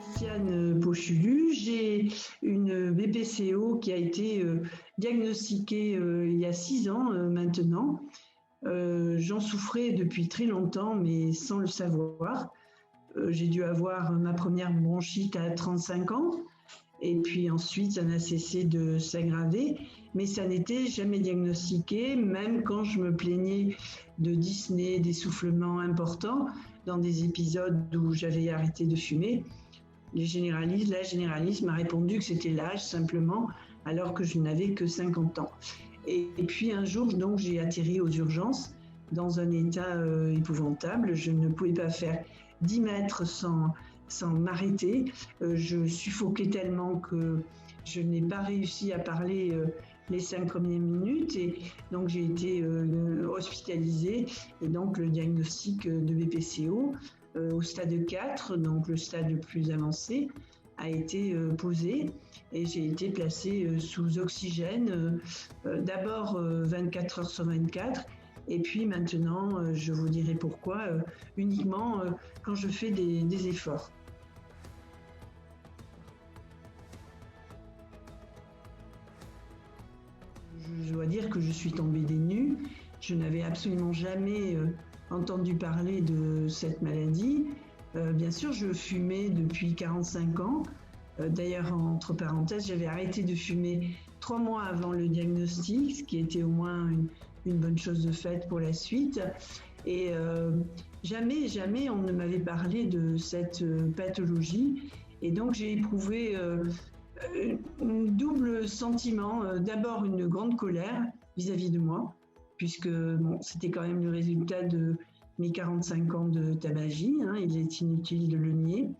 Christiane Pochulu, j'ai une BPCO qui a été diagnostiquée il y a 6 ans maintenant. J'en souffrais depuis très longtemps, mais sans le savoir. J'ai dû avoir ma première bronchite à 35 ans, et puis ensuite, ça n'a cessé de s'aggraver, mais ça n'était jamais diagnostiqué, même quand je me plaignais de dyspnée, d'essoufflement important, dans des épisodes où j'avais arrêté de fumer. La généraliste m'a répondu que c'était l'âge simplement, alors que je n'avais que 50 ans. Et puis un jour, donc, j'ai atterri aux urgences dans un état épouvantable. Je ne pouvais pas faire 10 mètres sans m'arrêter. Je suffoquais tellement que je n'ai pas réussi à parler les 5 premières minutes. Et donc j'ai été hospitalisée. Et donc le diagnostic de BPCO au stade 4, donc le stade le plus avancé, a été posé et j'ai été placée sous oxygène, d'abord 24 heures sur 24, et puis maintenant, je vous dirai pourquoi, uniquement quand je fais des efforts. Je dois dire que je suis tombée des nues. Je n'avais absolument jamais entendu parler de cette maladie. Bien sûr, je fumais depuis 45 ans. D'ailleurs, entre parenthèses, j'avais arrêté de fumer 3 mois avant le diagnostic, ce qui était au moins une bonne chose de faite pour la suite. Et jamais on ne m'avait parlé de cette pathologie. Et donc, j'ai éprouvé un double sentiment. D'abord, une grande colère vis-à-vis de moi, puisque c'était quand même le résultat de mes 45 ans de tabagie, il est inutile de le nier.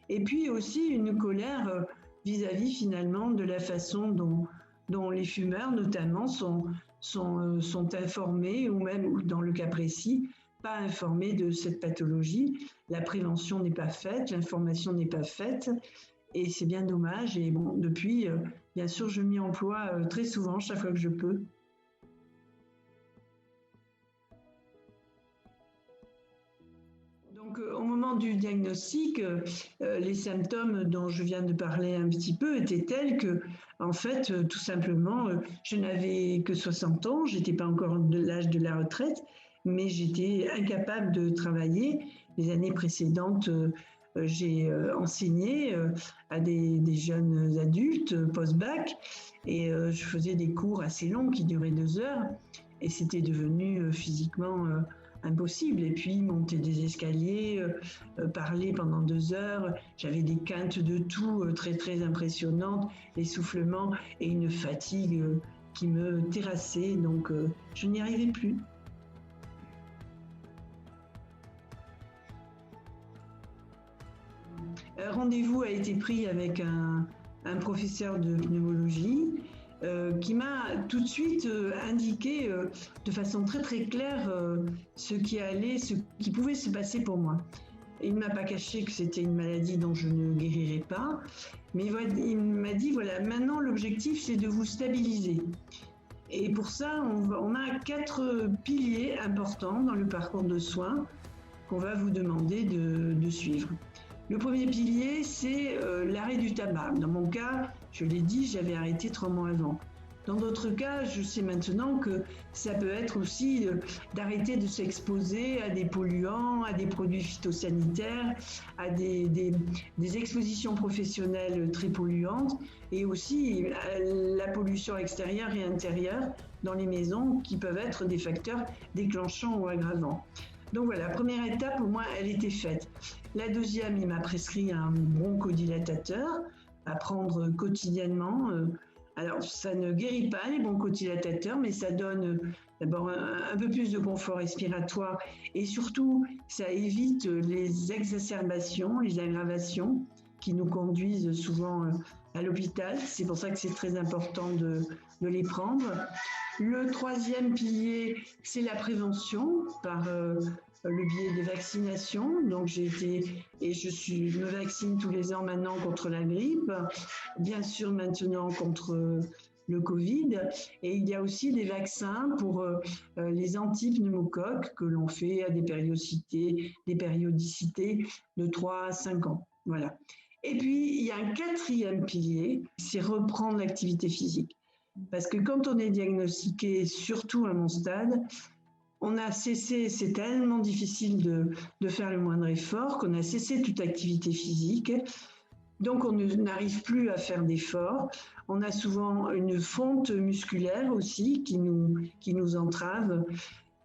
Et puis aussi une colère vis-à-vis finalement de la façon dont les fumeurs notamment sont informés, ou même dans le cas précis, pas informés de cette pathologie. La prévention n'est pas faite, l'information n'est pas faite, et c'est bien dommage. Et depuis, bien sûr, je m'y emploie très souvent, chaque fois que je peux. Donc, au moment du diagnostic, les symptômes dont je viens de parler un petit peu étaient tels que, en fait, tout simplement, je n'avais que 60 ans, j'étais pas encore de l'âge de la retraite, mais j'étais incapable de travailler. Les années précédentes, j'ai enseigné à des jeunes adultes post-bac, et je faisais des cours assez longs qui duraient 2 heures, et c'était devenu physiquement impossible. Et puis monter des escaliers, parler pendant 2 heures, j'avais des quintes de toux très très impressionnantes, l'essoufflement et une fatigue qui me terrassait, donc je n'y arrivais plus. Rendez-vous a été pris avec un professeur de pneumologie qui m'a tout de suite indiqué de façon très très claire ce qui pouvait se passer pour moi. Il ne m'a pas caché que c'était une maladie dont je ne guérirais pas, mais il m'a dit, voilà, maintenant l'objectif c'est de vous stabiliser. Et pour ça, on a 4 piliers importants dans le parcours de soins qu'on va vous demander de suivre. Le premier pilier, c'est l'arrêt du tabac. Dans mon cas, je l'ai dit, j'avais arrêté 3 mois avant. Dans d'autres cas, je sais maintenant que ça peut être aussi d'arrêter de s'exposer à des polluants, à des produits phytosanitaires, à des expositions professionnelles très polluantes, et aussi à la pollution extérieure et intérieure dans les maisons qui peuvent être des facteurs déclenchants ou aggravants. Donc voilà, la première étape, pour moi, elle était faite. La deuxième, il m'a prescrit un bronchodilatateur à prendre quotidiennement. Alors, ça ne guérit pas les bronchodilatateurs, mais ça donne d'abord un peu plus de confort respiratoire et surtout, ça évite les exacerbations, les aggravations qui nous conduisent souvent à l'hôpital. C'est pour ça que c'est très important de les prendre. Le troisième pilier, c'est la prévention par le biais des vaccinations. Donc je me vaccine tous les ans maintenant contre la grippe, bien sûr maintenant contre le Covid. Et il y a aussi des vaccins pour les antipneumocoques que l'on fait à des périodicités de 3 à 5 ans. Voilà. Et puis, il y a un quatrième pilier, c'est reprendre l'activité physique. Parce que quand on est diagnostiqué, surtout à mon stade, on a cessé, c'est tellement difficile de faire le moindre effort, qu'on a cessé toute activité physique. Donc, on n'arrive plus à faire d'efforts. On a souvent une fonte musculaire aussi qui nous entrave.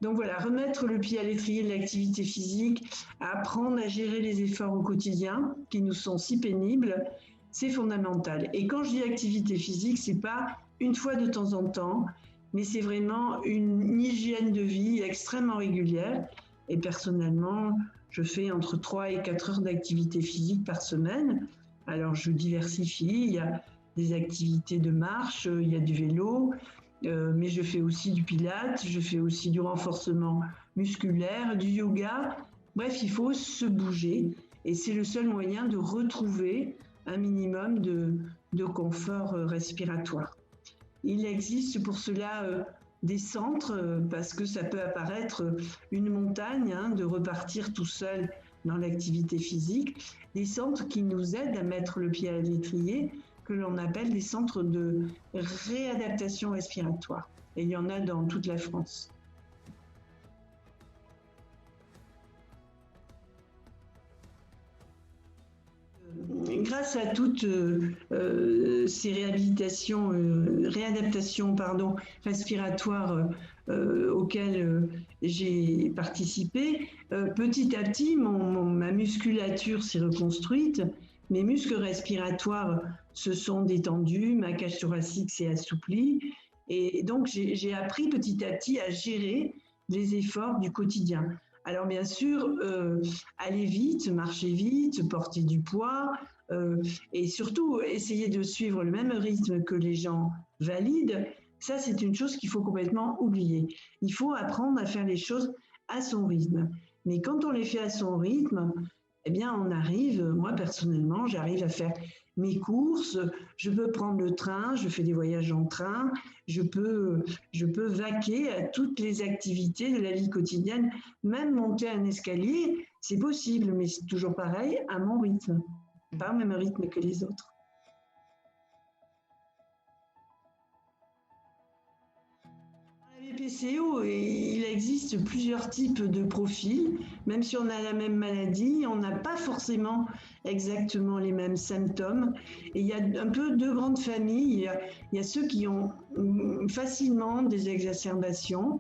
Donc voilà, remettre le pied à l'étrier de l'activité physique, apprendre à gérer les efforts au quotidien qui nous sont si pénibles, c'est fondamental. Et quand je dis activité physique, c'est pas une fois de temps en temps, mais c'est vraiment une hygiène de vie extrêmement régulière. Et personnellement, je fais entre 3 et 4 heures d'activité physique par semaine. Alors je diversifie, il y a des activités de marche, il y a du vélo, mais je fais aussi du pilates, je fais aussi du renforcement musculaire, du yoga. Bref, il faut se bouger et c'est le seul moyen de retrouver un minimum de confort respiratoire. Il existe pour cela des centres, parce que ça peut apparaître une montagne, de repartir tout seul dans l'activité physique, des centres qui nous aident à mettre le pied à l'étrier, que l'on appelle des centres de réadaptation respiratoire. Et il y en a dans toute la France. Grâce à toutes ces réadaptations respiratoires auxquelles j'ai participé, petit à petit, ma musculature s'est reconstruite, mes muscles respiratoires se sont détendus, ma cage thoracique s'est assouplie, et donc j'ai appris petit à petit à gérer les efforts du quotidien. Alors bien sûr, aller vite, marcher vite, porter du poids, et surtout essayer de suivre le même rythme que les gens valides, ça c'est une chose qu'il faut complètement oublier. Il faut apprendre à faire les choses à son rythme. Mais quand on les fait à son rythme, eh bien on arrive, moi personnellement, j'arrive à faire mes courses, je peux prendre le train, je fais des voyages en train, je peux vaquer à toutes les activités de la vie quotidienne, même monter un escalier, c'est possible, mais c'est toujours pareil, à mon rythme, pas au même rythme que les autres. Dans la BPCO, il existe plusieurs types de profils. Même si on a la même maladie, on n'a pas forcément exactement les mêmes symptômes. Et il y a un peu deux grandes familles. Il y a ceux qui ont facilement des exacerbations.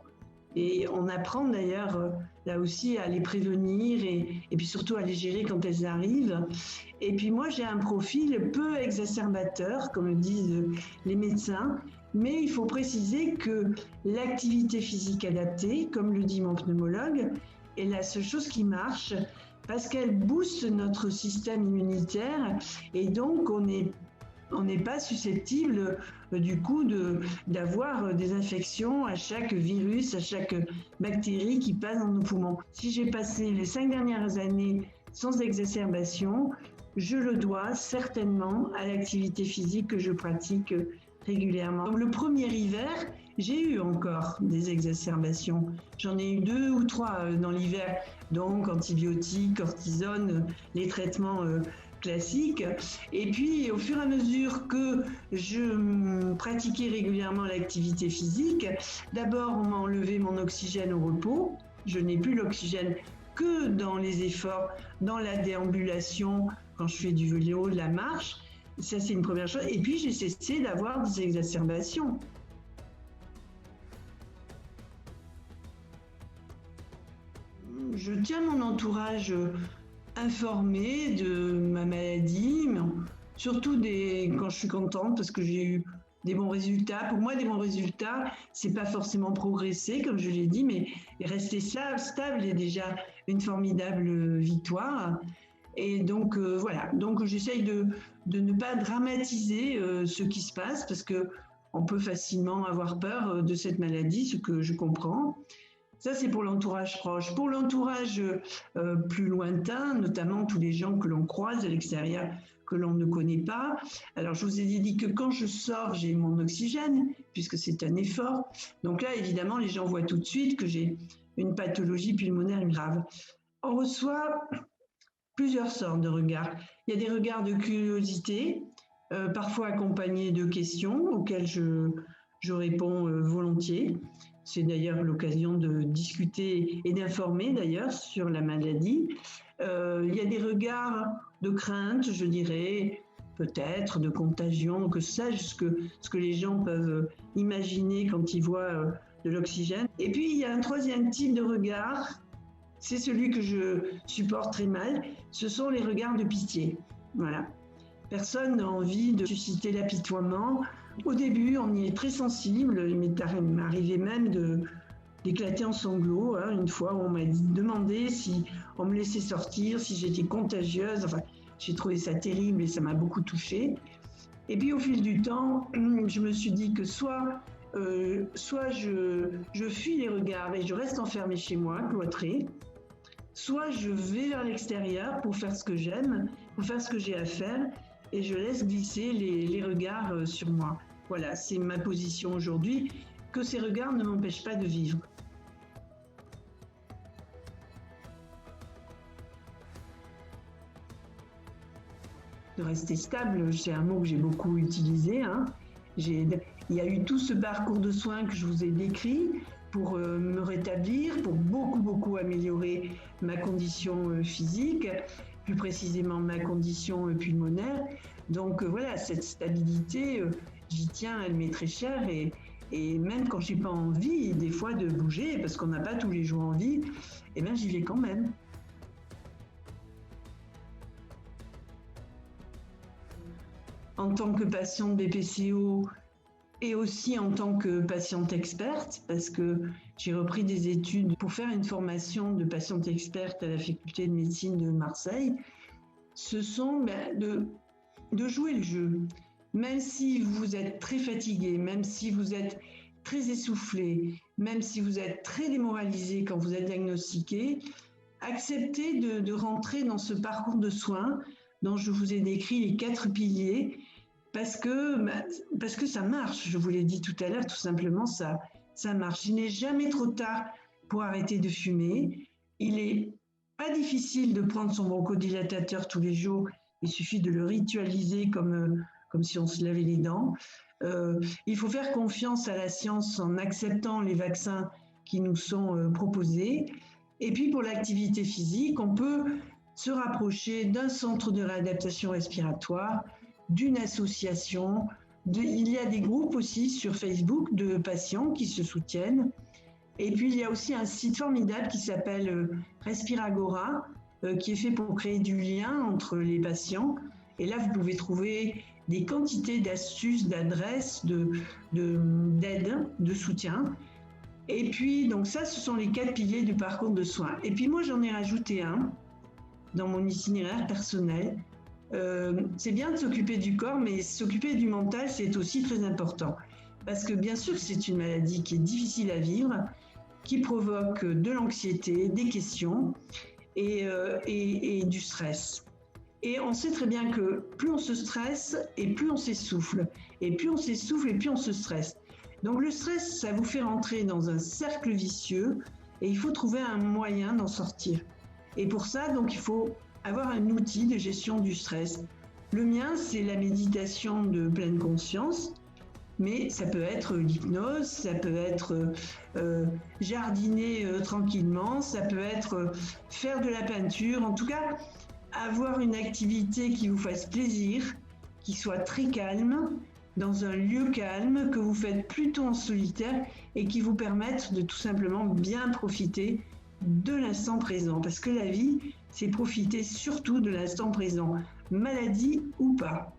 Et on apprend d'ailleurs là aussi à les prévenir et puis surtout à les gérer quand elles arrivent. Et puis moi, j'ai un profil peu exacerbateur, comme le disent les médecins, mais il faut préciser que l'activité physique adaptée, comme le dit mon pneumologue, est la seule chose qui marche parce qu'elle booste notre système immunitaire et donc on n'est pas susceptible du coup d'avoir des infections à chaque virus, à chaque bactérie qui passe dans nos poumons. Si j'ai passé les 5 dernières années sans exacerbation, je le dois certainement à l'activité physique que je pratique régulièrement. Le premier hiver, j'ai eu encore des exacerbations. J'en ai eu 2 ou 3 dans l'hiver, donc antibiotiques, cortisone, les traitements classique. Et puis, au fur et à mesure que je pratiquais régulièrement l'activité physique, d'abord, on m'a enlevé mon oxygène au repos. Je n'ai plus l'oxygène que dans les efforts, dans la déambulation, quand je fais du vélo, de la marche. Ça, c'est une première chose. Et puis, j'ai cessé d'avoir des exacerbations. Je tiens mon entourage informé de ma maladie, mais surtout quand je suis contente parce que j'ai eu des bons résultats. Pour moi, des bons résultats, c'est pas forcément progresser, comme je l'ai dit, mais rester stable est déjà une formidable victoire. Et donc, voilà. Donc, j'essaye de ne pas dramatiser ce qui se passe parce que on peut facilement avoir peur de cette maladie, ce que je comprends. Ça, c'est pour l'entourage proche. Pour l'entourage plus lointain, notamment tous les gens que l'on croise à l'extérieur, que l'on ne connaît pas. Alors, je vous ai dit que quand je sors, j'ai mon oxygène, puisque c'est un effort. Donc là, évidemment, les gens voient tout de suite que j'ai une pathologie pulmonaire grave. On reçoit plusieurs sortes de regards. Il y a des regards de curiosité, parfois accompagnés de questions auxquelles je réponds volontiers. C'est d'ailleurs l'occasion de discuter et d'informer d'ailleurs sur la maladie. Il y a des regards de crainte, je dirais, peut-être de contagion, que sais-je, ce que les gens peuvent imaginer quand ils voient de l'oxygène. Et puis il y a un troisième type de regard, c'est celui que je supporte très mal, ce sont les regards de pitié. Voilà. Personne n'a envie de susciter l'apitoiement. Au début, on y est très sensible. Il m'est arrivé même d'éclater en sanglots. Une fois, on m'a demandé si on me laissait sortir, si j'étais contagieuse. Enfin, j'ai trouvé ça terrible et ça m'a beaucoup touchée. Et puis, au fil du temps, je me suis dit que soit je fuis les regards et je reste enfermée chez moi, cloîtrée, soit je vais vers l'extérieur pour faire ce que j'aime, pour faire ce que j'ai à faire, et je laisse glisser les regards sur moi. Voilà, c'est ma position aujourd'hui, que ces regards ne m'empêchent pas de vivre. De rester stable, c'est un mot que j'ai beaucoup utilisé. Il y a eu tout ce parcours de soins que je vous ai décrit pour me rétablir, pour beaucoup améliorer ma condition physique, plus précisément ma condition pulmonaire. Donc voilà, cette stabilité, j'y tiens, elle m'est très chère et même quand j'ai pas envie des fois de bouger, parce qu'on n'a pas tous les jours envie, eh bien j'y vais quand même. En tant que patiente BPCO et aussi en tant que patiente experte, parce que j'ai repris des études pour faire une formation de patiente experte à la faculté de médecine de Marseille, ce sont de jouer le jeu. Même si vous êtes très fatigué, même si vous êtes très essoufflé, même si vous êtes très démoralisé quand vous êtes diagnostiqué, acceptez de rentrer dans ce parcours de soins dont je vous ai décrit les 4 piliers, parce que ça marche. Je vous l'ai dit tout à l'heure, tout simplement, ça marche. Il n'est jamais trop tard pour arrêter de fumer. Il n'est pas difficile de prendre son bronchodilatateur tous les jours. Il suffit de le ritualiser comme si on se lavait les dents. Il faut faire confiance à la science en acceptant les vaccins qui nous sont proposés. Et puis pour l'activité physique, on peut se rapprocher d'un centre de réadaptation respiratoire, d'une association. Il y a des groupes aussi sur Facebook de patients qui se soutiennent. Et puis il y a aussi un site formidable qui s'appelle Respiragora, qui est fait pour créer du lien entre les patients. Et là, vous pouvez trouver des quantités d'astuces, d'adresses, d'aide, de soutien. Et puis, donc ça, ce sont les 4 piliers du parcours de soins. Et puis moi, j'en ai rajouté un dans mon itinéraire personnel. C'est bien de s'occuper du corps, mais s'occuper du mental, c'est aussi très important. Parce que bien sûr, c'est une maladie qui est difficile à vivre, qui provoque de l'anxiété, des questions et du stress. Et on sait très bien que plus on se stresse et plus on s'essouffle. Et plus on s'essouffle et plus on se stresse. Donc le stress, ça vous fait rentrer dans un cercle vicieux et il faut trouver un moyen d'en sortir. Et pour ça, donc, il faut avoir un outil de gestion du stress. Le mien, c'est la méditation de pleine conscience, mais ça peut être l'hypnose, ça peut être jardiner tranquillement, ça peut être faire de la peinture, en tout cas, avoir une activité qui vous fasse plaisir, qui soit très calme, dans un lieu calme, que vous faites plutôt en solitaire et qui vous permette de tout simplement bien profiter de l'instant présent. Parce que la vie, c'est profiter surtout de l'instant présent, maladie ou pas.